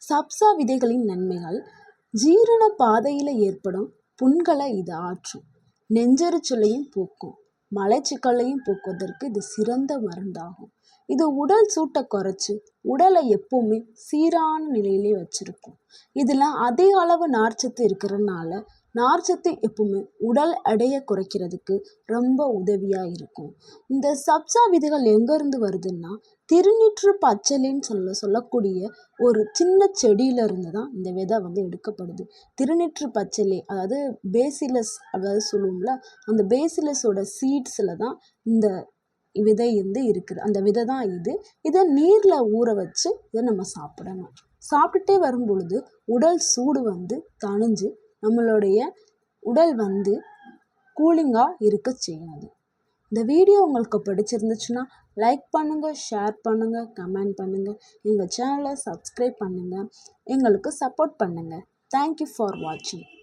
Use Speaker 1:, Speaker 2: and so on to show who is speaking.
Speaker 1: சப்சா விதைகளின் நன்மைகள். ஜீரண பாதையில் ஏற்படும் புண்களை இது ஆற்றும். நெஞ்செரிச்சலையும் போக்கும். மலச்சிக்கலையும் போக்குவதற்கு இது சிறந்த மருந்தாகும். இது உடல் சூட்டை குறைச்சி உடலை எப்பவுமே சீரான நிலையிலே வச்சிருக்கும். இதில் அதிக அளவு நார்ச்சத்து இருக்கிறதுனால நார்ச்சத்து எப்பவுமே உடல் எடையை குறைக்கிறதுக்கு ரொம்ப உதவியாக இருக்கும். இந்த சப்சா விதைகள் எங்கேருந்து வருதுன்னா, திருநீற்று பச்சிலைன்னு சொல்லக்கூடிய ஒரு சின்ன செடியிலிருந்து தான் இந்த விதை எடுக்கப்படுது. திருநீற்று பச்சிலை அதாவது பேசிலஸ் அதாவது சொல்லுவோம்ல, அந்த பேசிலஸோட சீட்ஸில் தான் இந்த விதை இருக்குது. அந்த விதை தான் இது. இதை நீரில் ஊற வச்சு இதை நம்ம சாப்பிடணும். சாப்பிட்டுட்டே வரும் பொழுது உடல் சூடு தணிஞ்சு நம்மளுடைய உடல் கூலிங்காக இருக்க செய்யாது. இந்த வீடியோ உங்களுக்கு பிடிச்சிருந்துச்சுன்னா லைக் பண்ணுங்கள், ஷேர் பண்ணுங்கள், கமெண்ட் பண்ணுங்கள். எங்கள் சேனலை சப்ஸ்கிரைப் பண்ணுங்கள். எங்களுக்கு சப்போர்ட் பண்ணுங்கள். தேங்க்யூ ஃபார் வாட்சிங்.